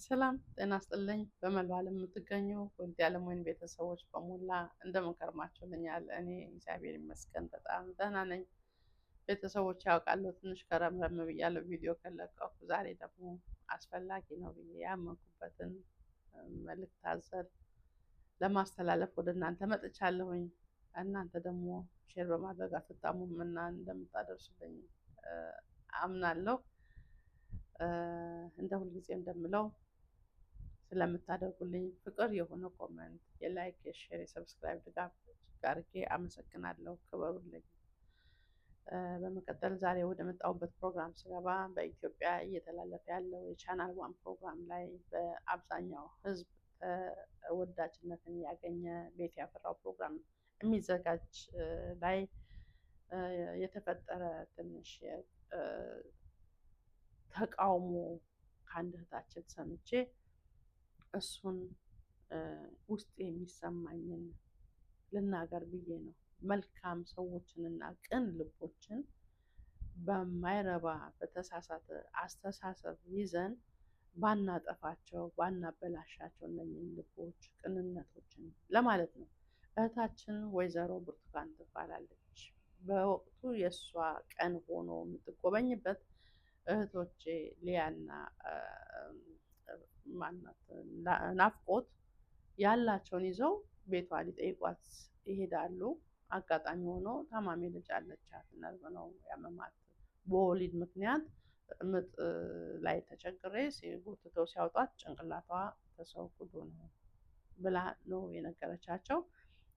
ሰላም ጤና ይስጥልኝ። በመላው ዓለም የምትገኙ ውድ የዓለም ወይን ቤተሰቦች በሙላ እንደምን ከርማችሁልኛል? እኔ እግዚአብሔር ይመስገን በጣም ደህና ነኝ። ቤተሰቦች ያውቃለሁ ትንሽ ከረምረም ብያለሁ ቪዲዮ ከለቀኩ። ዛሬ ደግሞ አስፈላጊ ነው ብዬ ያመንኩበትን መልእክት አዘል ለማስተላለፍ ወደ እናንተ መጥቻለሁኝ። እናንተ ደግሞ ሼር በማድረግ አትጣሙም እና እንደምታደርሱልኝ አምናለሁ። እንደ ሁልጊዜ እንደምለው ስለምታደርጉልኝ ፍቅር የሆነ ኮመንት፣ የላይክ፣ የሼር፣ የሰብስክራይብ ድጋፍ አድርጌ አመሰግናለሁ። ክበሩልኝ። በመቀጠል ዛሬ ወደ መጣሁበት ፕሮግራም ስገባ በኢትዮጵያ እየተላለፈ ያለው የቻናል ዋን ፕሮግራም ላይ በአብዛኛው ሕዝብ ተወዳጅነትን ያገኘ ቤት ያፈራው ፕሮግራም የሚዘጋጅ ላይ የተፈጠረ ትንሽ ተቃውሞ ከአንድ እህታችን ሰምቼ እሱን ውስጥ የሚሰማኝን ልናገር ብዬ ነው። መልካም ሰዎችንና ቅን ልቦችን በማይረባ በተሳሳተ አስተሳሰብ ይዘን ባናጠፋቸው ባናበላሻቸው እነኝን ልቦች ቅንነቶችን ለማለት ነው። እህታችን ወይዘሮ ብርቱካን ትባላለች። በወቅቱ የእሷ ቀን ሆኖ የምትጎበኝበት እህቶቼ ሊያና ማናት ናፍቆት ያላቸውን ይዘው ቤቷ ሊጠይቋት ይሄዳሉ። አጋጣሚ ሆኖ ታማሚ ልጅ አለቻት። ነርቭ ነው ያመማት። በወሊድ ምክንያት ምጥ ላይ ተቸግሬ ጎትተው ሲያወጧት ጭንቅላቷ ተሰውቅዶ ነው ብላ ነው የነገረቻቸው።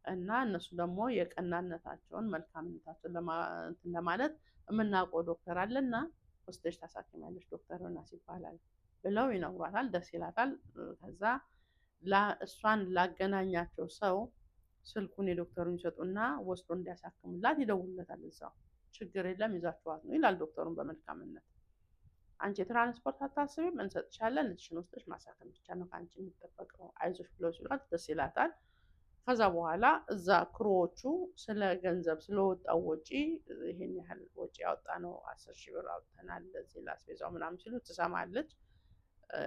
እና እነሱ ደግሞ የቀናነታቸውን መልካምነታቸውን ለማለት የምናውቀው ዶክተር አለና ወስደሽ ታሳክሚያለሽ ዶክተር ዮናስ ይባላል ብለው ይነግሯታል። ደስ ይላታል። ከዛ እሷን ላገናኛቸው ሰው ስልኩን የዶክተሩን ይሰጡና ወስዶ እንዲያሳክምላት ይደውሉለታል። እዛው ችግር የለም ይዛችኋት ነው ይላል ዶክተሩን በመልካምነት። አንቺ የትራንስፖርት አታስቢም፣ እንሰጥሻለን፣ ልጅሽን ወስደሽ ማሳከም ብቻ ነው ከአንቺ የሚጠበቀው፣ አይዞሽ ብለው ሲሏት ደስ ይላታል። ከዛ በኋላ እዛ ክሮዎቹ ስለ ገንዘብ ስለወጣው ወጪ ይሄን ያህል ወጪ ያወጣ ነው 10,000 ብር አውጥተናል ለዚህ ላስቤዛው ምናምን ሲሉ ትሰማለች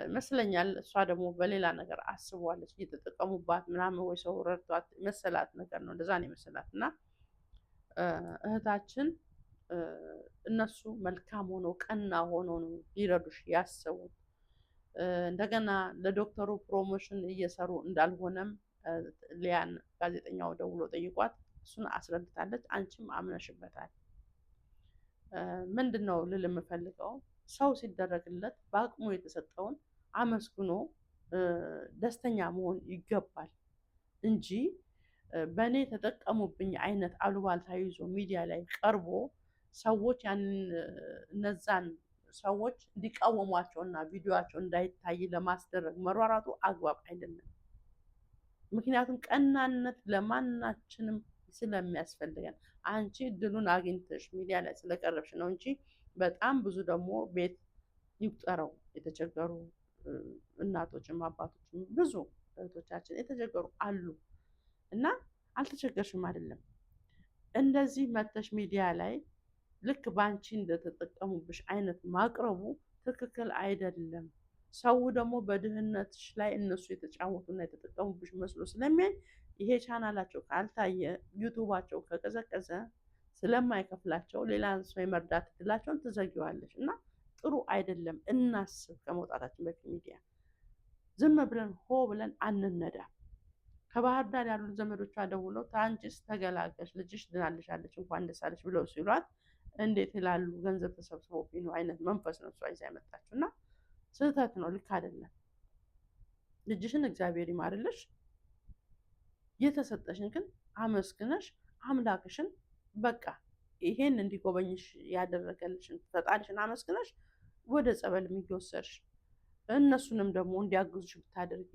ይመስለኛል። እሷ ደግሞ በሌላ ነገር አስቧለች፣ እየተጠቀሙባት ምናምን ወይ ሰው ረድቷት መሰላት ነገር ነው። እንደዛ ነው የመሰላት። እና እህታችን እነሱ መልካም ሆኖ ቀና ሆኖ ነው ሊረዱሽ ያሰቡት። እንደገና ለዶክተሩ ፕሮሞሽን እየሰሩ እንዳልሆነም ሊያን ጋዜጠኛው ደውሎ ጠይቋት እሱን አስረድታለች። አንቺም አምነሽበታል። ምንድን ነው ልል የምፈልገው ሰው ሲደረግለት በአቅሙ የተሰጠውን አመስግኖ ደስተኛ መሆን ይገባል እንጂ በእኔ ተጠቀሙብኝ አይነት አሉባልታ ይዞ ሚዲያ ላይ ቀርቦ ሰዎች እነዛን ሰዎች እንዲቃወሟቸውና ቪዲዮቸው እንዳይታይ ለማስደረግ መሯሯጡ አግባብ አይደለም። ምክንያቱም ቀናነት ለማናችንም ስለሚያስፈልገን አንቺ እድሉን አግኝተሽ ሚዲያ ላይ ስለቀረብሽ ነው እንጂ በጣም ብዙ ደግሞ ቤት ይቁጠረው የተቸገሩ እናቶችም አባቶችም ብዙ እህቶቻችን የተቸገሩ አሉ እና አልተቸገርሽም አይደለም። እንደዚህ መተሽ ሚዲያ ላይ ልክ ባንቺ እንደተጠቀሙብሽ አይነት ማቅረቡ ትክክል አይደለም። ሰው ደግሞ በድህነትሽ ላይ እነሱ የተጫወቱና የተጠቀሙብሽ መስሎ ስለሚያይ ይሄ ቻናላቸው ካልታየ ዩቱባቸው ከቀዘቀዘ ስለማይከፍላቸው ሌላ ሰው የመርዳት እድላቸውን ትዘጊዋለሽ እና ጥሩ አይደለም። እናስብ ከመውጣታችን በፊት ሚዲያ ዝም ብለን ሆ ብለን አንነዳ። ከባህር ዳር ያሉት ዘመዶቿ ደውለው ታንቺስ ተገላገሽ ልጅሽ ድናልሻለች እንኳን ደስ አለሽ ብለው ሲሏት እንዴት ይላሉ? ገንዘብ ተሰብስቦብኝ ነው አይነት መንፈስ ነው እሷ ይዛ የመጣችው እና ስህተት ነው፣ ልክ አይደለም። ልጅሽን እግዚአብሔር ይማርልሽ። የተሰጠሽን ግን አመስግነሽ አምላክሽን በቃ ይሄን እንዲጎበኝሽ ያደረገልሽን ፈጣሪሽን አመስግነሽ ወደ ጸበል የሚወሰድሽ እነሱንም ደግሞ እንዲያግዙሽ ብታደርጊ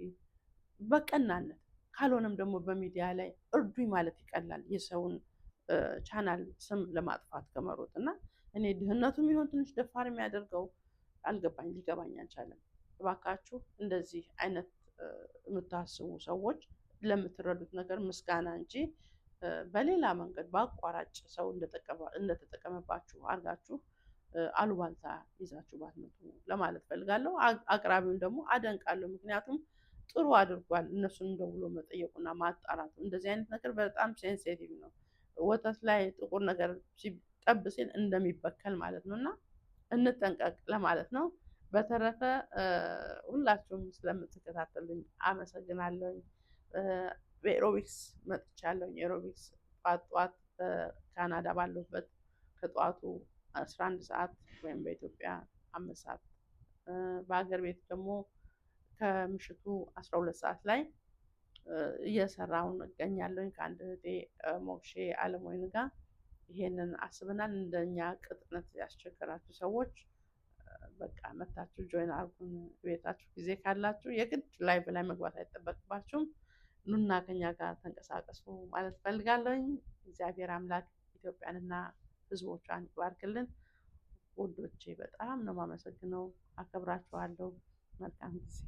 በቀናነት ካልሆነም ደግሞ በሚዲያ ላይ እርዱኝ ማለት ይቀላል የሰውን ቻናል ስም ለማጥፋት ከመሮጥ እና እኔ ድህነቱም ይሆን ትንሽ ደፋር የሚያደርገው አልገባኝ፣ ሊገባኝ አልቻለም። እባካችሁ እንደዚህ አይነት የምታስቡ ሰዎች ለምትረዱት ነገር ምስጋና እንጂ በሌላ መንገድ በአቋራጭ ሰው እንደተጠቀመባችሁ አድርጋችሁ አሉባልታ ይዛችሁ ባትመጡ ለማለት ፈልጋለሁ። አቅራቢውን ደግሞ አደንቃለሁ። ምክንያቱም ጥሩ አድርጓል እነሱን ደውሎ መጠየቁና ማጣራቱ። እንደዚህ አይነት ነገር በጣም ሴንሲቲቭ ነው። ወተት ላይ ጥቁር ነገር ጠብ ሲል እንደሚበከል ማለት ነው እና እንጠንቀቅ ለማለት ነው። በተረፈ ሁላችሁም ስለምትከታተሉኝ አመሰግናለሁኝ። በኤሮቢክስ መጥቻለሁኝ። ኤሮቢክስ ጧት ጧት በካናዳ ባለሁበት ከጠዋቱ 11 ሰዓት ወይም በኢትዮጵያ 5 ሰዓት በሀገር ቤት ደግሞ ከምሽቱ 12 ሰዓት ላይ እየሰራውን እገኛለሁኝ ከአንድ እህቴ ሞክሼ አለሞይን ጋር። ይሄንን አስበናል። እንደኛ ቅጥነት ያስቸገራችሁ ሰዎች በቃ መታችሁ ጆይን አርጉን። ቤታችሁ ጊዜ ካላችሁ የግድ ላይቭ ላይ መግባት አይጠበቅባችሁም። ኑና ከኛ ጋር ተንቀሳቀሱ ማለት ፈልጋለሁኝ። እግዚአብሔር አምላክ ኢትዮጵያንና ሕዝቦቿን ይባርክልን። ውዶቼ በጣም ነው የማመሰግነው። አከብራችኋለሁ። መልካም ጊዜ